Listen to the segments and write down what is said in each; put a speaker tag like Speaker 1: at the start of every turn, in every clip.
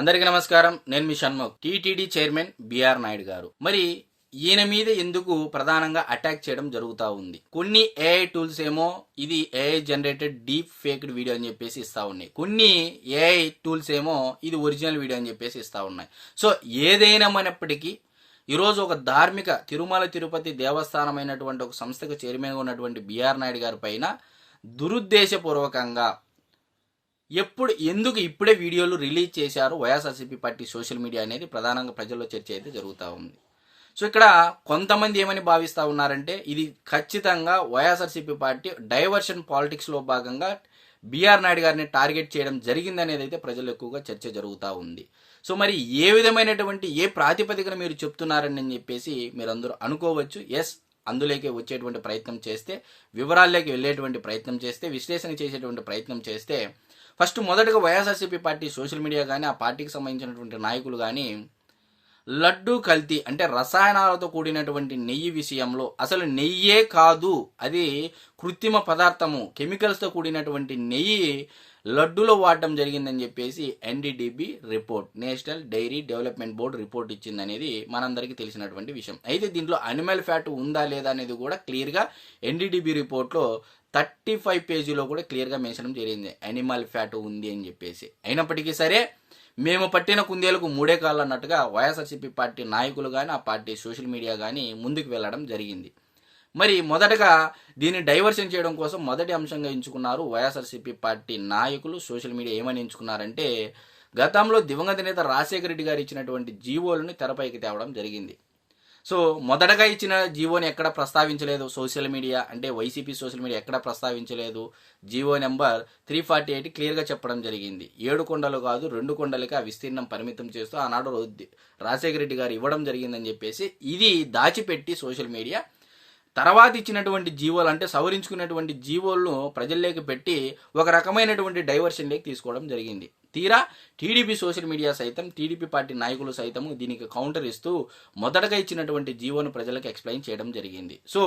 Speaker 1: అందరికీ నమస్కారం. నేను మీ Shanmukh. TTD chairman BR Naidu garu మరి ఈయన మీద ఎందుకు ప్రధానంగా అటాక్ చేయడం జరుగుతూ ఉంది? కొన్ని ఏఐ టూల్స్ ఏమో ఇది ఏఐ జనరేటెడ్ డీప్ ఫేక్డ్ వీడియో అని చెప్పేసి ఇస్తా ఉన్నాయి. కొన్ని ఏఐ టూల్స్ ఏమో ఇది ఒరిజినల్ వీడియో అని చెప్పేసి ఇస్తా ఉన్నాయి. సో ఏదైనామైనప్పటికీ ఈరోజు ఒక ధార్మిక తిరుమల తిరుపతి దేవస్థానమైనటువంటి ఒక సంస్థకు చైర్మన్గా ఉన్నటువంటి బిఆర్ నాయుడు గారి పైన దురుద్దేశపూర్వకంగా ఎందుకు ఇప్పుడే వీడియోలు రిలీజ్ చేశారు వైఎస్ఆర్సీపీ పార్టీ సోషల్ మీడియా అనేది ప్రధానంగా ప్రజల్లో చర్చ అయితే జరుగుతూ ఉంది. సో ఇక్కడ కొంతమంది ఏమని భావిస్తూ ఉన్నారంటే ఇది ఖచ్చితంగా వైఎస్ఆర్సీపీ పార్టీ డైవర్షన్ పాలిటిక్స్లో భాగంగా బిఆర్ నాయుడు గారిని టార్గెట్ చేయడం జరిగిందనేది అయితే ప్రజలు ఎక్కువగా చర్చ జరుగుతూ ఉంది. సో మరి ఏ విధమైనటువంటి ఏ ప్రాతిపదికన మీరు చెప్తున్నారని చెప్పేసి మీరందరూ అనుకోవచ్చు. ఎస్, అందులోకి వచ్చేటువంటి ప్రయత్నం చేస్తే, వివరాల్లోకి వెళ్ళేటువంటి ప్రయత్నం చేస్తే, విశ్లేషణ చేసేటువంటి ప్రయత్నం చేస్తే మొదటగా వైఎస్ఆర్సీపీ పార్టీ సోషల్ మీడియా కానీ ఆ పార్టీకి సంబంధించినటువంటి నాయకులు కానీ లడ్డూ కల్తీ అంటే రసాయనాలతో కూడినటువంటి నెయ్యి విషయంలో అసలు నెయ్యే కాదు, అది కృత్రిమ పదార్థము, కెమికల్స్తో కూడినటువంటి నెయ్యి లడ్డూలో వాడటం జరిగిందని చెప్పేసి NDDB report, national dairy development board report ఇచ్చిందనేది మనందరికీ తెలిసినటువంటి విషయం. అయితే దీంట్లో అనిమల్ ఫ్యాట్ ఉందా లేదా అనేది కూడా క్లియర్గా ఎన్డీడీబీ రిపోర్ట్లో 35 పేజీలో కూడా క్లియర్గా మెన్షన్ జరిగింది, అనిమల్ ఫ్యాట్ ఉంది అని చెప్పేసి. అయినప్పటికీ సరే మేము పట్టిన కుందేలకు మూడే కాళ్ళు అన్నట్టుగా వైఎస్ఆర్సీపీ పార్టీ నాయకులు కానీ ఆ పార్టీ సోషల్ మీడియా కానీ ముందుకు వెళ్ళడం జరిగింది. మరి మొదటగా దీన్ని డైవర్షన్ చేయడం కోసం మొదటి అంశంగా ఎంచుకున్నారు వైఎస్ఆర్సీపీ పార్టీ నాయకులు. సోషల్ మీడియా ఏమని ఎంచుకున్నారంటే గతంలో దివంగత నేత రాజశేఖర రెడ్డి గారు ఇచ్చినటువంటి జీవోలను తెరపైకి తేవడం జరిగింది. సో మొదటగా ఇచ్చిన జీవోని ఎక్కడ ప్రస్తావించలేదు సోషల్ మీడియా, అంటే వైసీపీ సోషల్ మీడియా ఎక్కడ ప్రస్తావించలేదు. జీవో నెంబర్ 348 క్లియర్గా చెప్పడం జరిగింది. 7 కొండలు కాదు 2 కొండలకి ఆ విస్తీర్ణం పరిమితం చేస్తూ ఆనాడు రాజశేఖర రెడ్డి గారు ఇవ్వడం జరిగిందని చెప్పేసి ఇది దాచిపెట్టి సోషల్ మీడియా తర్వాత ఇచ్చినటువంటి జీవోలు అంటే సవరించుకున్నటువంటి జీవోలను ప్రజల్లోకి పెట్టి ఒక రకమైనటువంటి డైవర్షన్లోకి తీసుకోవడం జరిగింది. తీరా టీడీపీ సోషల్ మీడియా సైతం, టీడీపీ పార్టీ నాయకులు సైతం దీనికి కౌంటర్ ఇస్తూ మొదటగా ఇచ్చినటువంటి జీవోను ప్రజలకు ఎక్స్ప్లెయిన్ చేయడం జరిగింది. సో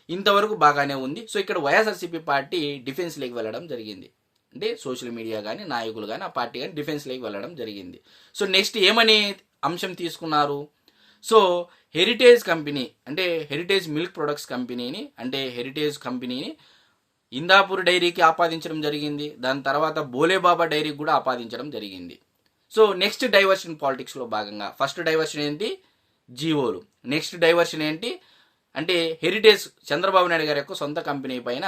Speaker 1: ఇంతవరకు బాగానే ఉంది. సో ఇక్కడ వైఎస్ఆర్సీపీ పార్టీ డిఫెన్స్లోకి వెళ్ళడం జరిగింది. అంటే సోషల్ మీడియా కానీ నాయకులు కానీ ఆ పార్టీ కానీ డిఫెన్స్లోకి వెళ్ళడం జరిగింది. సో నెక్స్ట్ ఏమని అంశం తీసుకున్నారు? సో హెరిటేజ్ కంపెనీ అంటే హెరిటేజ్ మిల్క్ ప్రొడక్ట్స్ కంపెనీని అంటే హెరిటేజ్ కంపెనీని ఇందాపూర్ డైరీకి ఆపాదించడం జరిగింది. దాని తర్వాత బోలేబాబా డైరీకి కూడా ఆపాదించడం జరిగింది. సో నెక్స్ట్ డైవర్షన్ పాలిటిక్స్లో భాగంగా ఫస్ట్ డైవర్షన్ ఏంటి? జీవోలు. నెక్స్ట్ డైవర్షన్ ఏంటి అంటే హెరిటేజ్ చంద్రబాబు నాయుడు గారి యొక్క సొంత కంపెనీ పైన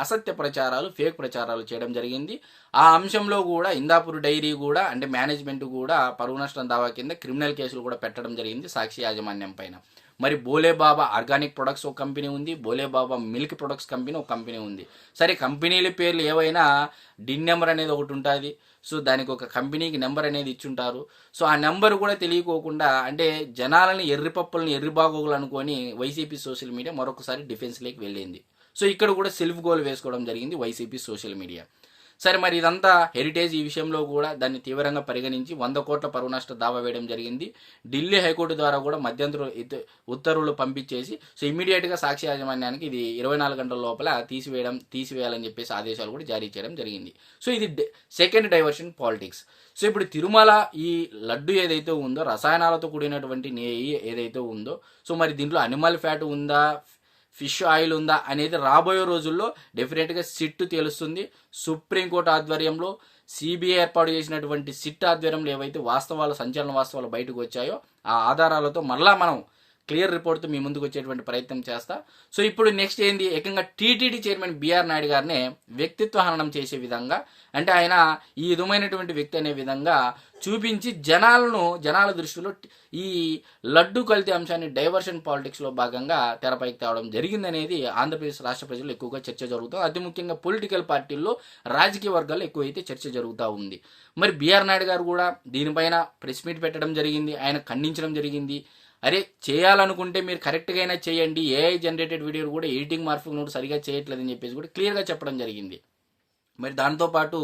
Speaker 1: అసత్య ప్రచారాలు, ఫేక్ ప్రచారాలు చేయడం జరిగింది. ఆ అంశంలో కూడా ఇందాపూర్ డైరీ కూడా అంటే మేనేజ్మెంట్ కూడా పరువు నష్టం దావా కింద క్రిమినల్ కేసులు కూడా పెట్టడం జరిగింది సాక్షి యాజమాన్యం పైన. మరి బోలేబాబా ఆర్గానిక్ ప్రొడక్ట్స్ ఒక కంపెనీ ఉంది, బోలేబాబా మిల్క్ ప్రొడక్ట్స్ కంపెనీ ఒక కంపెనీ ఉంది. సరే కంపెనీల పేర్లు ఏవైనా డిన్ నెంబర్ అనేది ఒకటి ఉంటుంది. సో దానికి ఒక కంపెనీకి నెంబర్ అనేది ఇచ్చుంటారు. సో ఆ నెంబర్ కూడా తెలియకోకుండా అంటే జనాలని ఎర్రిపప్పులను ఎర్రిబాగోగులు అనుకొని వైసీపీ సోషల్ మీడియా మరొకసారి డిఫెన్స్లోకి వెళ్ళింది. సో ఇక్కడ కూడా సెల్ఫ్ గోల్ వేసుకోవడం జరిగింది వైసీపీ సోషల్ మీడియా. సరే మరి ఇదంతా హెరిటేజ్ ఈ విషయంలో కూడా దాన్ని తీవ్రంగా పరిగణించి 100 కోట్ల పరువు నష్ట దావా వేయడం జరిగింది. ఢిల్లీ హైకోర్టు ద్వారా కూడా మధ్యంతర ఉత్తర్వులు పంపించేసి సో ఇమీడియట్గా సాక్షి యాజమాన్యానికి ఇది 24 గంటల లోపల తీసివేయాలని చెప్పేసి ఆదేశాలు కూడా జారీ చేయడం జరిగింది. సో ఇది సెకండ్ డైవర్షన్ పాలిటిక్స్. సో ఇప్పుడు తిరుమల ఈ లడ్డు ఏదైతే ఉందో రసాయనాలతో కూడినటువంటి నెయ్యి ఏదైతే ఉందో సో మరి దీంట్లో అనిమల్ ఫ్యాట్ ఉందా, ఫిష్ ఆయిల్ ఉందా అనేది రాబోయే రోజుల్లో డెఫినెట్గా సిట్ తెలుస్తుంది. సుప్రీంకోర్టు ఆధ్వర్యంలో సిబిఐ ఏర్పాటు చేసినటువంటి సిట్ ఆధ్వర్యంలో ఏవైతే సంచలన వాస్తవాలు బయటకు వచ్చాయో ఆ ఆధారాలతో మళ్ళా మనం క్లియర్ రిపోర్ట్తో మీ ముందుకు వచ్చేటువంటి ప్రయత్నం చేస్తా. సో ఇప్పుడు నెక్స్ట్ ఏంది, ఏకంగా టీటీడీ చైర్మన్ బిఆర్ నాయుడు గారినే వ్యక్తిత్వ హననం చేసే విధంగా అంటే ఆయన ఈ విధమైనటువంటి వ్యక్తి అనే విధంగా చూపించి జనాల దృష్టిలో ఈ లడ్డు కల్తీ అంశాన్ని డైవర్షన్ పాలిటిక్స్లో భాగంగా తెరపైకి తేవడం జరిగిందనేది ఆంధ్రప్రదేశ్ రాష్ట్ర ప్రజలు ఎక్కువగా చర్చ జరుగుతుంది. అతి ముఖ్యంగా పొలిటికల్ పార్టీల్లో రాజకీయ వర్గాల్లో ఎక్కువైతే చర్చ జరుగుతూ ఉంది. మరి బిఆర్ నాయుడు గారు కూడా దీనిపైన ప్రెస్ మీట్ పెట్టడం జరిగింది, ఆయన ఖండించడం జరిగింది. అరే చేయాలనుకుంటే మీరు కరెక్ట్గా అయినా చేయండి, ఏఐ జనరేటెడ్ వీడియోలు కూడా ఎడిటింగ్ మార్ఫింగ్ నోట్ సరిగా చేయట్లేదని చెప్పేసి కూడా క్లియర్గా చెప్పడం జరిగింది. మరి దాంతోపాటు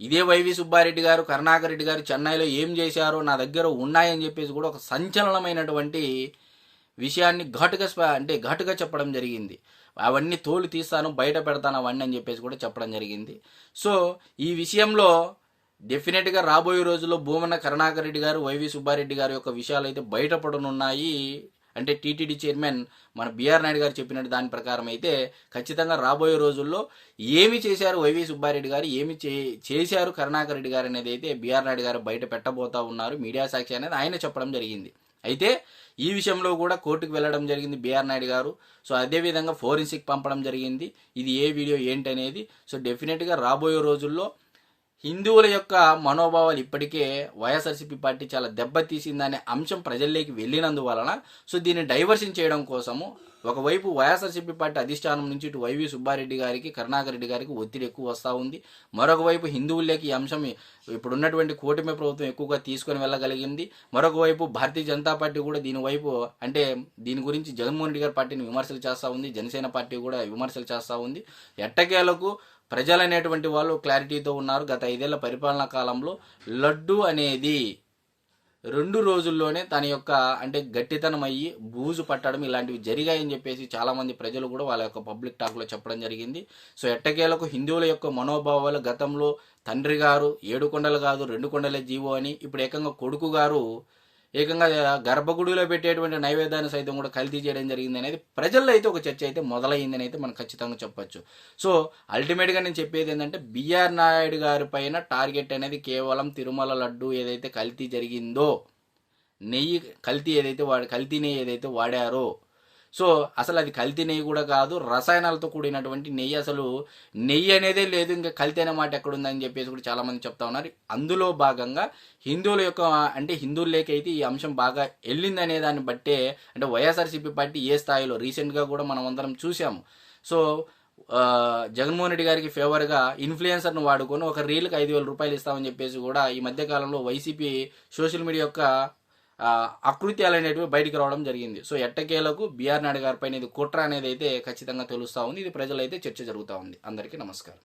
Speaker 1: ఇదే వైవి సుబ్బారెడ్డి గారు, కరుణాకర్ రెడ్డి గారు చెన్నైలో ఏం చేశారో నా దగ్గర ఉన్నాయని చెప్పేసి కూడా ఒక సంచలనమైనటువంటి విషయాన్ని ఘాటుగా చెప్పడం జరిగింది. అవన్నీ తోలు తీస్తాను, బయట పెడతాను అవన్నీ అని చెప్పేసి కూడా చెప్పడం జరిగింది. సో ఈ విషయంలో డెఫినెట్గా రాబోయే రోజుల్లో భూమన్న కరుణాకర్ రెడ్డి గారు, వైవి సుబ్బారెడ్డి గారి యొక్క విషయాలు అయితే బయటపడనున్నాయి. అంటే టీటీడీ చైర్మన్ మన బిఆర్ నాయుడు గారు చెప్పినట్టు దాని ప్రకారం అయితే ఖచ్చితంగా రాబోయే రోజుల్లో ఏమి చేశారు వైవి సుబ్బారెడ్డి గారు, ఏమి చేశారు కరుణాకర్ రెడ్డి గారు అనేది అయితే బిఆర్ నాయుడు గారు బయట పెట్టబోతా ఉన్నారు. మీడియా సాక్షి అనేది ఆయన చెప్పడం జరిగింది. అయితే ఈ విషయంలో కూడా కోర్టుకు వెళ్ళడం జరిగింది బిఆర్ నాయుడు గారు. సో అదేవిధంగా ఫోరెన్సిక్ పంపడం జరిగింది. ఇది ఏ వీడియో ఏంటి అనేది. సో డెఫినెట్గా రాబోయే రోజుల్లో హిందువుల యొక్క మనోభావాలు ఇప్పటికే వైఎస్ఆర్సీపీ పార్టీ చాలా దెబ్బతీసిందనే అంశం ప్రజల్లోకి వెళ్ళినందువలన సో దీన్ని డైవర్షన్ చేయడం కోసము ఒకవైపు వైఎస్ఆర్సీపీ పార్టీ అధిష్టానం నుంచి ఇటు వైవి సుబ్బారెడ్డి గారికి, కరుణాకర్ రెడ్డి గారికి ఒత్తిడి ఎక్కువ వస్తూ ఉంది. మరొక వైపు హిందువుల్లోకి ఈ అంశం ఇప్పుడున్నటువంటి కూటమి ప్రభుత్వం ఎక్కువగా తీసుకొని వెళ్ళగలిగింది. మరొక వైపు భారతీయ జనతా పార్టీ కూడా దీనివైపు అంటే దీని గురించి జగన్మోహన్ రెడ్డి గారి పార్టీని విమర్శలు చేస్తూ ఉంది. జనసేన పార్టీ కూడా విమర్శలు చేస్తూ ఉంది. ఎట్టకేలకు ప్రజలు అనేటువంటి వాళ్ళు క్లారిటీతో ఉన్నారు. గత 5 ఏళ్ల పరిపాలనా కాలంలో లడ్డు అనేది 2 రోజుల్లోనే తన యొక్క అంటే గట్టితనం అయ్యి బూజు పట్టడం ఇలాంటివి జరిగాయని చెప్పేసి చాలామంది ప్రజలు కూడా వాళ్ళ యొక్క పబ్లిక్ టాక్లో చెప్పడం జరిగింది. సో ఎట్టకేలకు హిందువుల యొక్క మనోభావాలు గతంలో తండ్రి గారు 7 కొండలు కాదు 2 కొండలే జీవో అని, ఇప్పుడు ఏకంగా కొడుకు గారు ఏకంగా గర్భగుడిలో పెట్టేటువంటి నైవేద్యాన్ని సైతం కూడా కల్తీ చేయడం జరిగింది అనేది ప్రజల్లో అయితే ఒక చర్చ అయితే మొదలైందని అయితే మనం ఖచ్చితంగా చెప్పొచ్చు. సో అల్టిమేట్గా నేను చెప్పేది ఏంటంటే బిఆర్ నాయుడు గారి పైన టార్గెట్ అనేది కేవలం తిరుమల లడ్డు ఏదైతే కల్తీ జరిగిందో, నెయ్యి కల్తీ కల్తీ నెయ్యి ఏదైతే వాడారో, సో అసలు అది కల్తీ నెయ్యి కూడా కాదు, రసాయనాలతో కూడినటువంటి నెయ్యి, అసలు నెయ్యి అనేదే లేదు, ఇంకా కల్తీ అనే మాట ఎక్కడుందని చెప్పేసి కూడా చాలామంది చెప్తా ఉన్నారు. అందులో భాగంగా హిందువుల యొక్క అంటే హిందువులకైతే ఈ అంశం బాగా వెళ్ళిందనే దాన్ని బట్టే అంటే వైఎస్ఆర్సీపీ పార్టీ ఏ స్థాయిలో రీసెంట్గా కూడా మనం అందరం చూసాము. సో జగన్మోహన్ రెడ్డి గారికి ఫేవర్గా ఇన్ఫ్లుయెన్సర్ను వాడుకొని ఒక రీల్కి 5,000 రూపాయలు ఇస్తామని చెప్పేసి కూడా ఈ మధ్యకాలంలో వైసీపీ సోషల్ మీడియా యొక్క అకృత్యాలు అనేటివి బయటికి రావడం జరిగింది. సో ఎట్టకేలకు బిఆర్ నాయుడు గారి పైన ఇది కుట్ర అనేది అయితే ఖచ్చితంగా తెలుస్తూ ఉంది. ఇది ప్రజలైతే చర్చ జరుగుతూ ఉంది. అందరికీ నమస్కారం.